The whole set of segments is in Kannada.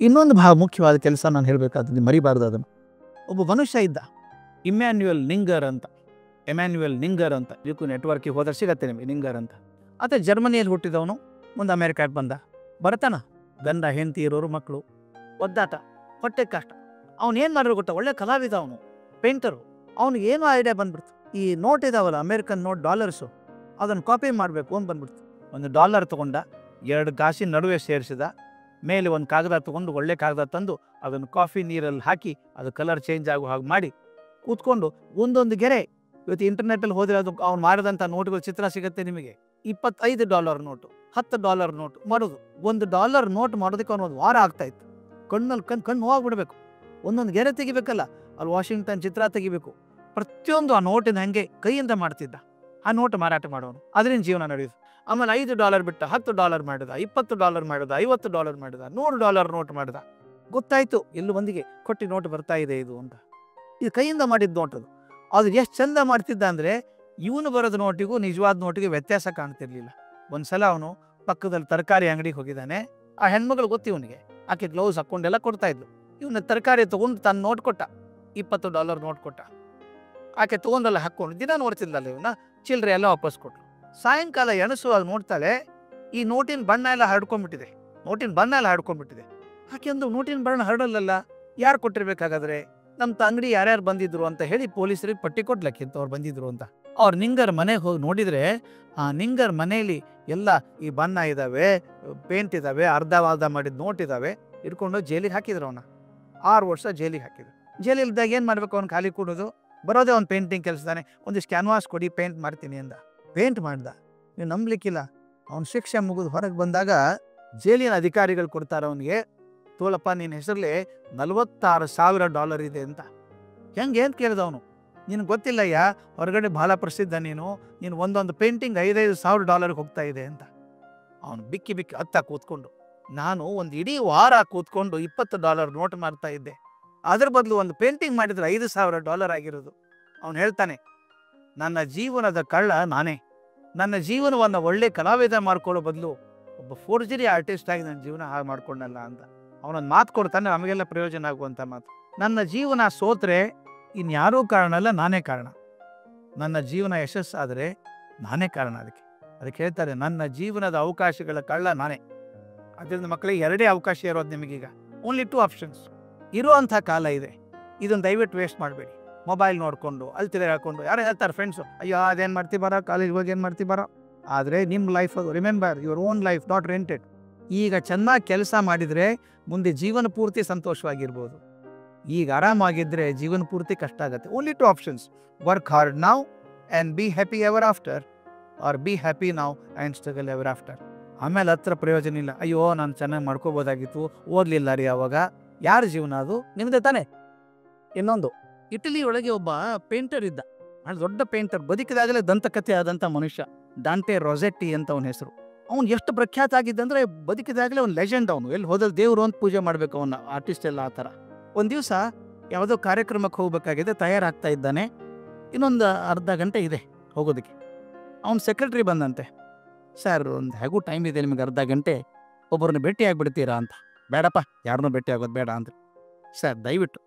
ಇನ್ನೊಂದು ಮುಖ್ಯವಾದ ಕೆಲಸ ನಾನು ಹೇಳಬೇಕಾದ್ರೆ ಮರಿಬಾರ್ದು ಅದನ್ನು. ಒಬ್ಬ ಮನುಷ್ಯ ಇದ್ದ, ಇಮ್ಯಾನ್ಯುಯಲ್ ನಿಂಗರ್ ಅಂತ. ಇದಕ್ಕೂ ನೆಟ್ವರ್ಕಿಗೆ ಹೋದ್ರೆ ಸಿಗತ್ತೆ ನಿಮಗೆ, ನಿಂಗರ್ ಅಂತ. ಆತ ಜರ್ಮನಿಯಲ್ಲಿ ಹುಟ್ಟಿದವನು, ಮುಂದೆ ಅಮೇರಿಕಾಗೆ ಬಂದ. ಬರ್ತಾನ, ಗಂಡ ಹೆಂಡತಿ ಇರೋರು, ಮಕ್ಕಳು, ಒದ್ದಾಟ, ಹೊಟ್ಟೆ ಕಷ್ಟ. ಅವ್ನು ಏನು ಮಾಡಿದ್ರು ಗೊತ್ತಾ, ಒಳ್ಳೆ ಕಲಾವಿದ, ಅವನು ಪೇಂಟರು. ಅವ್ನಿಗೆ ಏನೋ ಐಡಿಯಾ ಬಂದ್ಬಿಡ್ತು, ಈ ನೋಟ್ ಇದಾವಲ್ಲ ಅಮೇರಿಕನ್ ನೋಟ್, ಡಾಲರ್ಸು, ಅದನ್ನು ಕಾಪಿ ಮಾಡಬೇಕು ಅಂತ ಬಂದ್ಬಿಡ್ತು. $1 ತೊಗೊಂಡ, 2 ಕಾಸಿನ ನಡುವೆ ಸೇರಿಸಿದ, ಮೇಲೆ ಒಂದು ಕಾಗದ ತೊಗೊಂಡು, ಒಳ್ಳೆ ಕಾಗದ ತಂದು ಅದನ್ನು ಕಾಫಿ ನೀರಲ್ಲಿ ಹಾಕಿ ಅದು ಕಲರ್ ಚೇಂಜ್ ಆಗೋ ಹಾಗೆ ಮಾಡಿ ಕೂತ್ಕೊಂಡು ಒಂದೊಂದು ಗೆರೆ. ಇವತ್ತು ಇಂಟರ್ನೆಟ್ಟಲ್ಲಿ ಹೋದರೆ ಅದು ಅವ್ನು ಮಾಡಿದಂಥ ನೋಟುಗಳ ಚಿತ್ರ ಸಿಗುತ್ತೆ ನಿಮಗೆ. $25 ನೋಟು, $10 ನೋಟು ಮಾಡೋದು. $1 ನೋಟ್ ಮಾಡೋದಕ್ಕೆ ಅವನೊಂದು ವಾರ ಆಗ್ತಾಯಿತ್ತು. ಕಣ್ಣಲ್ಲಿ ಕಣ್ಣು ಹೋಗ್ಬಿಡ್ಬೇಕು, ಒಂದೊಂದು ಗೆರೆ ತೆಗಿಬೇಕಲ್ಲ, ಅಲ್ಲಿ ವಾಷಿಂಗ್ಟನ್ ಚಿತ್ರ ತೆಗಿಬೇಕು. ಪ್ರತಿಯೊಂದು ಆ ನೋಟಿನ ಹಂಗೆ ಕೈಯಿಂದ ಮಾಡ್ತಿದ್ದ. ಆ ನೋಟು ಮಾರಾಟ ಮಾಡೋನು, ಅದರಿಂದ ಜೀವನ ನಡೆಯೋದು. ಆಮೇಲೆ $5 ಬಿಟ್ಟ, $10 ಮಾಡಿದ, $20 ಮಾಡಿದ, $50 ಮಾಡಿದ, $100 ನೋಟ್ ಮಾಡಿದ. ಗೊತ್ತಾಯ್ತು ಎಲ್ಲೂ ಮಂದಿಗೆ ಕೊಟ್ಟು ನೋಟು ಬರ್ತಾ ಇದೆ ಇದು ಅಂತ. ಇದು ಕೈಯಿಂದ ಮಾಡಿದ ನೋಟ್ ಅದು. ಅದು ಎಷ್ಟು ಚಂದ ಮಾಡ್ತಿದ್ದ ಅಂದರೆ, ಇವನು ಬರೋದು ನೋಟಿಗೂ ನಿಜವಾದ ನೋಟಿಗೆ ವ್ಯತ್ಯಾಸ ಕಾಣ್ತಿರ್ಲಿಲ್ಲ. ಒಂದ್ಸಲ ಅವನು ಪಕ್ಕದಲ್ಲಿ ತರಕಾರಿ ಅಂಗಡಿಗೆ ಹೋಗಿದ್ದಾನೆ. ಆ ಹೆಣ್ಮಗಳು ಗೊತ್ತು ಇವನಿಗೆ, ಆಕೆ ಗ್ಲೌಸ್ ಹಾಕ್ಕೊಂಡೆಲ್ಲ ಕೊಡ್ತಾ ಇದ್ಲು. ಇವನ ತರಕಾರಿ ತೊಗೊಂಡು ತನ್ನ ನೋಟ್ ಕೊಟ್ಟ, $20 ನೋಟ್ ಕೊಟ್ಟ. ಆಕೆ ತೊಗೊಂಡೆಲ್ಲ ಹಾಕ್ಕೊಂಡು ದಿನ ನೋಡ್ತಿದ್ದಲ್ಲ ಇವನ್ನ, ಚಿಲ್ಲರೆ ಎಲ್ಲ ವಾಪಸ್ ಕೊಟ್ಲು. ಸಾಯಂಕಾಲ ಎಣಸುವಾಗ ನೋಡ್ತಾಳೆ, ಈ ನೋಟಿನ ಬಣ್ಣ ಎಲ್ಲ ಹರಡ್ಕೊಂಡ್ಬಿಟ್ಟಿದೆ. ಆಕೆ ಒಂದು ನೋಟಿನ ಬಣ್ಣ ಹರಡಲ್ಲ, ಯಾರು ಕೊಟ್ಟಿರ್ಬೇಕಾಗಾದ್ರೆ? ನಮ್ಮ ಅಂಗಡಿ ಯಾರ್ಯಾರು ಬಂದಿದ್ರು ಅಂತ ಹೇಳಿ ಪೊಲೀಸರಿಗೆ ಪಟ್ಟಿ ಕೊಡ್ಲಕ್ಕಿಂತ ಅವ್ರು ಬಂದಿದ್ರು ಅಂತ. ಅವ್ರು ನಿಂಗರ್ ಮನೆಗೆ ಹೋಗಿ ನೋಡಿದರೆ, ಆ ನಿಂಗರ್ ಮನೆಯಲ್ಲಿ ಎಲ್ಲ ಈ ಬಣ್ಣ ಇದ್ದಾವೆ, ಪೇಂಟ್ ಇದ್ದಾವೆ, ಅರ್ಧ ಮಾಡಿದ ನೋಟ್ ಇದ್ದಾವೆ. ಇಟ್ಕೊಂಡು ಜೈಲಿಗೆ ಹಾಕಿದ್ರು ಅವನ್ನ. 6 ವರ್ಷ ಜೈಲಿಗೆ ಹಾಕಿದ್ರು. ಜೈಲಿಲ್ದಾಗ ಏನು ಮಾಡ್ಬೇಕು, ಅವ್ನು ಖಾಲಿ ಕೊಡೋದು, ಬರೋದೇ ಅವ್ನು ಪೇಂಟಿಂಗ್ ಕೆಲಸದಾನೆ. ಒಂದಿಷ್ಟು ಕ್ಯಾನ್ವಾಸ್ ಕೊಡಿ, ಪೇಂಟ್ ಮಾಡ್ತೀನಿ ಅಂದ. ಪೇಂಟ್ ಮಾಡ್ದ. ನೀವು ನಂಬಲಿಕ್ಕಿಲ್ಲ, ಅವ್ನು ಶಿಕ್ಷೆ ಮುಗಿದು ಹೊರಗೆ ಬಂದಾಗ ಜೈಲಿನ ಅಧಿಕಾರಿಗಳು ಕೊಡ್ತಾರೆ ಅವನಿಗೆ, ತೋಳಪ್ಪ ನಿನ್ನ ಹೆಸರಲ್ಲಿ $46,000 ಇದೆ ಅಂತ. ಹೆಂಗೆ ಅಂತ ಕೇಳಿದವನು, ನಿನಗೆ ಗೊತ್ತಿಲ್ಲಯ್ಯ, ಹೊರಗಡೆ ಭಾಳ ಪ್ರಸಿದ್ಧ ನೀನು ಒಂದೊಂದು ಪೇಂಟಿಂಗ್ $5,000 ಹೋಗ್ತಾ ಇದೆ ಅಂತ. ಅವನು ಬಿಕ್ಕಿ ಹತ್ತ ಕೂತ್ಕೊಂಡು, ನಾನು ಒಂದು ಇಡೀ ವಾರ ಕೂತ್ಕೊಂಡು $20 ನೋಟ್ ಮಾಡ್ತಾ ಇದ್ದೆ, ಅದ್ರ ಬದಲು ಒಂದು ಪೇಂಟಿಂಗ್ ಮಾಡಿದ್ರೆ $5,000 ಆಗಿರೋದು. ಅವನು ಹೇಳ್ತಾನೆ, ನನ್ನ ಜೀವನದ ಕಳ್ಳ ನಾನೇ. ನನ್ನ ಜೀವನವನ್ನು ಒಳ್ಳೆ ಕಲಾವಿದ ಮಾಡ್ಕೊಳ್ಳೋ ಬದಲು ಒಬ್ಬ ಫೋರ್ಜರಿ ಆರ್ಟಿಸ್ಟ್ ಆಗಿ ನನ್ನ ಜೀವನ ಹಾಳು ಮಾಡ್ಕೊಂಡಲ್ಲ ಅಂತ. ಅವನೊಂದು ಮಾತು ಕೊಡ್ತಾನೆ, ನಮಗೆಲ್ಲ ಪ್ರಯೋಜನ ಆಗುವಂಥ ಮಾತು. ನನ್ನ ಜೀವನ ಸೋತ್ರೆ ಇನ್ಯಾರೂ ಕಾರಣ ಅಲ್ಲ, ನಾನೇ ಕಾರಣ. ನನ್ನ ಜೀವನ ಯಶಸ್ಸಾದರೆ ನಾನೇ ಕಾರಣ. ಅದಕ್ಕೆ ಹೇಳ್ತಾರೆ, ನನ್ನ ಜೀವನದ ಅವಕಾಶಗಳ ಕಳ್ಳ ನಾನೇ. ಅದರಿಂದ ಮಕ್ಕಳಿಗೆ 2 ಅವಕಾಶ ಇರೋದು ನಿಮಗೀಗ, ಓನ್ಲಿ 2 ಆಪ್ಷನ್ಸ್ ಇರುವಂಥ ಕಾಲ ಇದೆ. ಇದನ್ನು ದಯವಿಟ್ಟು ವೇಸ್ಟ್ ಮಾಡಬೇಡಿ. ಮೊಬೈಲ್ ನೋಡಿಕೊಂಡು ಅಲ್ಲಿ ತಿರುಗಾಕೊಂಡು, ಯಾರು ಹೇಳ್ತಾರೆ ಫ್ರೆಂಡ್ಸು, ಅಯ್ಯೋ ಅದೇನು ಮಾಡ್ತಿ ಬರೋ, ಕಾಲೇಜ್ಗೆ ಹೋಗಿ ಏನು ಮಾಡ್ತಿ ಬರೋ. ಆದರೆ ನಿಮ್ಮ ಲೈಫ್ ಅದು, remember your own life, not rented. ಈಗ ಚೆನ್ನಾಗಿ ಕೆಲಸ ಮಾಡಿದರೆ ಮುಂದೆ ಜೀವನ ಪೂರ್ತಿ ಸಂತೋಷವಾಗಿರ್ಬೋದು. ಈಗ ಆರಾಮಾಗಿದ್ದರೆ ಜೀವನ ಪೂರ್ತಿ ಕಷ್ಟ ಆಗುತ್ತೆ. Only 2 options, work hard now and be happy ever after, or be happy now and struggle ever after. ಆಮೇಲೆ ಹತ್ರ ಪ್ರಯೋಜನ ಇಲ್ಲ, ಅಯ್ಯೋ ನಾನು ಚೆನ್ನಾಗಿ ಮಾಡ್ಕೋಬೋದಾಗಿತ್ತು, ಓದಲಿಲ್ಲ ರೀ ಅವಾಗ. ಯಾರ ಜೀವನ ಅದು? ನಿಮ್ಮದೇ ತಾನೇ. ಇನ್ನೊಂದು, ಇಟಲಿ ಒಳಗೆ ಒಬ್ಬ ಪೇಂಟರ್ ಇದ್ದ, ಅದು ದೊಡ್ಡ ಪೇಂಟರ್, ಬದುಕಿದಾಗಲೇ ದಂತಕಥೆ ಆದಂಥ ಮನುಷ್ಯ, ಡಾಂಟೆ ರೊಸೆಟ್ಟಿ ಅಂತ ಅವನ ಹೆಸರು. ಅವ್ನು ಎಷ್ಟು ಪ್ರಖ್ಯಾತ ಆಗಿದ್ದಂದ್ರೆ, ಬದುಕಿದಾಗಲೇ ಒಂದು ಲೆಜೆಂಡ್ ಅವನು. ಎಲ್ಲಿ ಹೋದಲ್ಲಿ ದೇವರು ಅಂತ ಪೂಜೆ ಮಾಡಬೇಕು ಅವನ್ನ, ಆರ್ಟಿಸ್ಟ್ ಎಲ್ಲ ಆ ಥರ. ಒಂದು ದಿವಸ ಯಾವುದೋ ಕಾರ್ಯಕ್ರಮಕ್ಕೆ ಹೋಗ್ಬೇಕಾಗಿದೆ, ತಯಾರಾಗ್ತಾ ಇದ್ದಾನೆ. ಇನ್ನೊಂದು ಅರ್ಧ ಗಂಟೆ ಇದೆ ಹೋಗೋದಕ್ಕೆ. ಅವ್ನ ಸೆಕ್ರೆಟ್ರಿ ಬಂದಂತೆ, ಸರ್ ಒಂದು ಹೇಗೂ ಟೈಮ್ ಇದೆ ನಿಮಗೆ, ಅರ್ಧ ಗಂಟೆ, ಒಬ್ಬರನ್ನ ಭೇಟಿ ಆಗಿಬಿಡ್ತೀರಾ ಅಂತ. ಬೇಡಪ್ಪ, ಯಾರನ್ನೂ ಭೇಟಿ ಆಗೋದು ಬೇಡ ಅಂದರೆ. ಸರ್ ದಯವಿಟ್ಟು.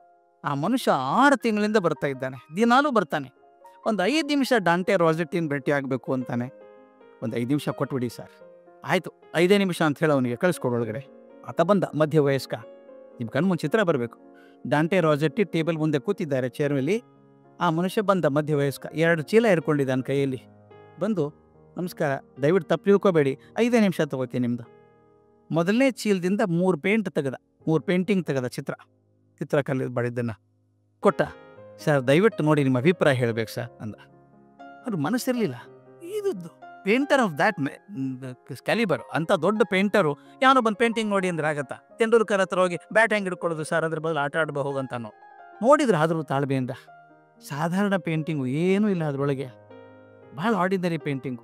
ಆ ಮನುಷ್ಯ 6 ತಿಂಗಳಿಂದ ಬರ್ತಾ ಇದ್ದಾನೆ, ದಿನಾಲೂ ಬರ್ತಾನೆ. ಒಂದು 5 ನಿಮಿಷ ಡಾಂಟೆ ರೊಸೆಟ್ಟಿನ ಭೇಟಿ ಆಗಬೇಕು ಅಂತಾನೆ. ಒಂದು 5 ನಿಮಿಷ ಕೊಟ್ಬಿಡಿ ಸರ್. ಆಯಿತು, 5 ನಿಮಿಷ ಅಂತ ಹೇಳಿ ಅವನಿಗೆ ಕಳಿಸ್ಕೊಡೊಳಗಡೆ. ಆತ ಬಂದ, ಮಧ್ಯ ವಯಸ್ಕ, ನಿಮ್ಮ ಕಣ್ಮುಂದೆ ಚಿತ್ರ ಬರಬೇಕು. ಡಾಂಟೆ ರೊಸೆಟ್ಟಿ ಟೇಬಲ್ ಮುಂದೆ ಕೂತಿದ್ದಾರೆ ಚೇರ್ ಮೇಲೆ. ಆ ಮನುಷ್ಯ ಬಂದ, ಮಧ್ಯ ವಯಸ್ಕ, 2 ಚೀಲ ಇರ್ಕೊಂಡಿದ್ದಾನೆ ಕೈಯಲ್ಲಿ. ಬಂದು, ನಮಸ್ಕಾರ, ದಯವಿಟ್ಟು ತಪ್ಪು ತಿಳ್ಕೊಬೇಡಿ, 5 ನಿಮಿಷ ತೊಗೋತೀನಿ ನಿಮ್ಮದು. ಮೊದಲನೇ ಚೀಲದಿಂದ 3 ಪೇಂಟಿಂಗ್ ತೆಗೆದ ಚಿತ್ರಕಲ್ಲಿ ಬಡಿದ್ದನ್ನು ಕೊಟ್ಟ. ಸರ್ ದಯವಿಟ್ಟು ನೋಡಿ, ನಿಮ್ಮ ಅಭಿಪ್ರಾಯ ಹೇಳಬೇಕು ಸರ್ ಅಂದ. ಅವ್ರು ಮನಸ್ಸಿರಲಿಲ್ಲ, ಇದು ಪೇಂಟರ್ ಆಫ್ ದ್ಯಾಟ್ ಕ್ಯಾಲಿಬರ್, ಅಂಥ ದೊಡ್ಡ ಪೇಂಟರು ಯಾವನೋ ಬಂದು ಪೇಂಟಿಂಗ್ ನೋಡಿ ಅಂದ್ರೆ ಆಗತ್ತಾ? ತೆಂಡೂಲ್ಕರ್ ಹತ್ರ ಹೋಗಿ ಬ್ಯಾಟ್ ಹೆಂಗೆ ಹಿಡ್ಕೊಳ್ಳೋದು ಸರ್, ಅದ್ರ ಬದಲು ಆಟ ಆಡಬಹುದು ಅಂತಾನೋ. ನೋಡಿದ್ರೆ ಆದರೂ ತಾಳ್ಮೆಯಿಂದ, ಸಾಧಾರಣ ಪೇಂಟಿಂಗು, ಏನೂ ಇಲ್ಲ ಅದರೊಳಗೆ, ಭಾಳ ಆರ್ಡಿನರಿ ಪೇಂಟಿಂಗು.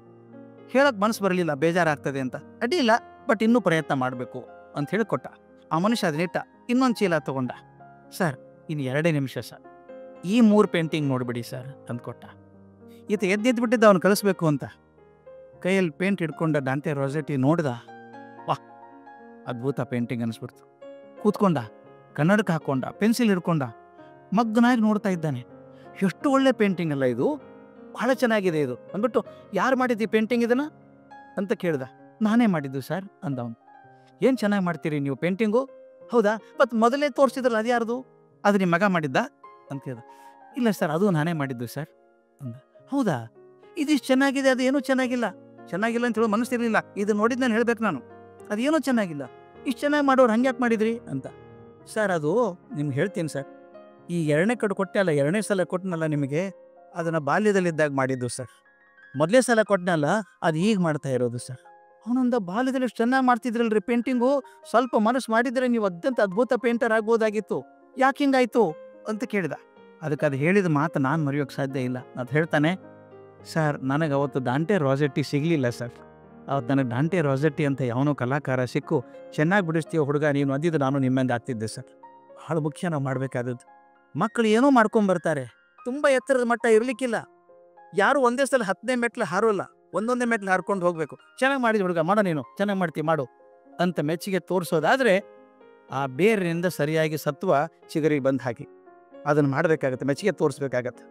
ಹೇಳಕ್ಕೆ ಮನಸ್ಸು ಬರಲಿಲ್ಲ, ಬೇಜಾರಾಗ್ತದೆ ಅಂತ. ಅಡ್ಡಿಲ್ಲ, ಬಟ್ ಇನ್ನೂ ಪ್ರಯತ್ನ ಮಾಡಬೇಕು ಅಂತ ಹೇಳಿ ಕೊಟ್ಟ. ಆ ಮನುಷ್ಯ ಅದನ್ನಿಟ್ಟ, ಇನ್ನೊಂದು ಚೀಲ ತೊಗೊಂಡ. ಸರ್ ಇನ್ನು 2 ನಿಮಿಷ ಸರ್, ಈ 3 ಪೇಂಟಿಂಗ್ ನೋಡಿಬಿಡಿ ಸರ್ ಅಂದ್ಕೊಟ್ಟ. ಈತ ಎದ್ದಿದ್ಬಿಟ್ಟಿದ್ದ ಅವನು ಕಳಿಸ್ಬೇಕು ಅಂತ. ಕೈಯಲ್ಲಿ ಪೇಂಟ್ ಹಿಡ್ಕೊಂಡ ಡಾಂಟೆ ರೊಸೆಟ್ಟಿ ನೋಡ್ದ, ವಾಹ್ ಅದ್ಭುತ ಪೇಂಟಿಂಗ್ ಅನಿಸ್ಬಿಡ್ತು. ಕೂತ್ಕೊಂಡ, ಕನ್ನಡಕ ಹಾಕೊಂಡ, ಪೆನ್ಸಿಲ್ ಹಿಡ್ಕೊಂಡ, ಮಗ್ನಾಗಿ ನೋಡ್ತಾ ಇದ್ದಾನೆ. ಎಷ್ಟು ಒಳ್ಳೆ ಪೇಂಟಿಂಗ್ ಅಲ್ಲ ಇದು, ಬಹಳ ಚೆನ್ನಾಗಿದೆ ಇದು ಅಂದ್ಬಿಟ್ಟು, ಯಾರು ಮಾಡಿದ್ದು ಈ ಪೇಂಟಿಂಗ್ ಇದನ್ನ ಅಂತ ಕೇಳ್ದ. ನಾನೇ ಮಾಡಿದ್ದು ಸರ್ ಅಂದವನು. ಏನು ಚೆನ್ನಾಗಿ ಮಾಡ್ತೀರಿ ನೀವು ಪೇಂಟಿಂಗು? ಹೌದಾ, ಮತ್ತು ಮೊದಲೇ ತೋರಿಸಿದ್ರಲ್ಲ ಅದು ಯಾರ್ದು? ಅದು ನಿಮ್ಮ ಮಗ ಮಾಡಿದ್ದ ಅಂತ ಕೇಳ್ದ. ಇಲ್ಲ ಸರ್, ಅದು ನಾನೇ ಮಾಡಿದ್ದು ಸರ್ ಅಂದ. ಹೌದಾ, ಇದಿಷ್ಟು ಚೆನ್ನಾಗಿದೆ, ಅದು ಏನೂ ಚೆನ್ನಾಗಿಲ್ಲ. ಚೆನ್ನಾಗಿಲ್ಲ ಅಂತ ಹೇಳೋ ಮನಸ್ಸಿರಲಿಲ್ಲ. ಇದು ನೋಡಿದ್ದು ನಾನು ಹೇಳ್ಬೇಕು ನಾನು, ಅದೇನೂ ಚೆನ್ನಾಗಿಲ್ಲ. ಇಷ್ಟು ಚೆನ್ನಾಗಿ ಮಾಡೋರು ಹಂಗೆ ಯಾಕೆ ಮಾಡಿದ್ರಿ ಅಂತ. ಸರ್ ಅದು ನಿಮ್ಗೆ ಹೇಳ್ತೀನಿ ಸರ್, ಈ 2ನೇ ಕಡೆ ಕೊಟ್ಟೆ ಅಲ್ಲ, 2ನೇ ಸಲ ಕೊಟ್ಟನಲ್ಲ ನಿಮಗೆ, ಅದನ್ನು ಬಾಲ್ಯದಲ್ಲಿದ್ದಾಗ ಮಾಡಿದ್ದು ಸರ್. ಮೊದಲೇ ಸಲ ಕೊಟ್ಟನಲ್ಲ, ಅದು ಈಗ ಮಾಡ್ತಾ ಇರೋದು ಸರ್. ಅವನೊಂದ ಬಾಲ್ಯದಲ್ಲಿ ಎಷ್ಟು ಚೆನ್ನಾಗಿ ಮಾಡ್ತಿದ್ರಲ್ರಿ ಪೇಂಟಿಂಗು, ಸ್ವಲ್ಪ ಮನಸ್ಸು ಮಾಡಿದರೆ ನೀವು ಅತ್ಯಂತ ಅದ್ಭುತ ಪೇಂಟರ್ ಆಗ್ಬೋದಾಗಿತ್ತು, ಯಾಕೆ ಹಿಂಗಾಯ್ತು ಅಂತ ಕೇಳಿದ. ಅದಕ್ಕೆ ಅದು ಹೇಳಿದ ಮಾತು ನಾನು ಮರೆಯೋಕ್ಕೆ ಸಾಧ್ಯ ಇಲ್ಲ. ಅದು ಹೇಳ್ತಾನೆ, ಸರ್ ನನಗೆ ಅವತ್ತು ಡಾಂಟೆ ರಾಸೆಟ್ಟಿ ಸಿಗಲಿಲ್ಲ ಸರ್. ಅವತ್ತು ನನಗೆ ಡಾಂಟೆ ರಾಸೆಟ್ಟಿ ಅಂತ ಯಾವನೋ ಕಲಾಕಾರ ಸಿಕ್ಕು, ಚೆನ್ನಾಗಿ ಬಿಡಿಸ್ತೀವ ಹುಡುಗ ನೀನು ಅಂದಿದ್ದು, ನಾನು ನಿಮ್ಮಂಗೆ ಆಗ್ತಿದ್ದೆ ಸರ್. ಭಾಳ ಮುಖ್ಯ ನಾವು ಮಾಡಬೇಕಾದದ್ದು. ಮಕ್ಕಳು ಏನೋ ಮಾಡ್ಕೊಂಬರ್ತಾರೆ, ತುಂಬ ಎತ್ತರದ ಮಟ್ಟ ಇರಲಿಕ್ಕಿಲ್ಲ. ಯಾರು ಒಂದೇ ಸಲ 10ನೇ ಮೆಟ್ಲು ಹಾರೋಲ್ಲ, ಒಂದೊಂದೇ ಮೆಟ್ಲು ಹಾರ್ಕೊಂಡು ಹೋಗಬೇಕು. ಚೆನ್ನಾಗಿ ಮಾಡಿದ ಹುಡುಗ, ಮಾಡೋ ನೀನು ಚೆನ್ನಾಗಿ ಮಾಡ್ತೀವಿ ಮಾಡು ಅಂತ ಮೆಚ್ಚುಗೆ ತೋರಿಸೋದಾದರೆ, ಆ ಬೇರಿನಿಂದ ಸರಿಯಾಗಿ ಸತ್ವ ಚಿಗರಿಗೆ ಬಂದು ಹಾಕಿ ಅದನ್ನು ಮಾಡಬೇಕಾಗತ್ತೆ, ಮೆಚ್ಚುಗೆ ತೋರಿಸ್ಬೇಕಾಗತ್ತೆ.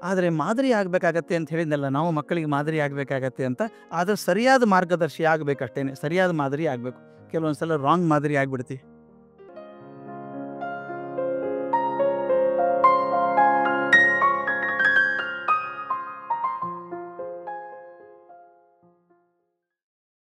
ಆದರೆ ಮಾದರಿ ಆಗಬೇಕಾಗತ್ತೆ ಅಂತ ಹೇಳಿದ್ನಲ್ಲ, ನಾವು ಮಕ್ಕಳಿಗೆ ಮಾದರಿ ಆಗಬೇಕಾಗತ್ತೆ ಅಂತ. ಆದರೆ ಸರಿಯಾದ ಮಾರ್ಗದರ್ಶಿ ಆಗಬೇಕಷ್ಟೇ, ಸರಿಯಾದ ಮಾದರಿ ಆಗಬೇಕು. ಕೆಲವೊಂದು ಸಲ ರಾಂಗ್ ಮಾದರಿ ಆಗಿಬಿಡ್ತೀವಿ.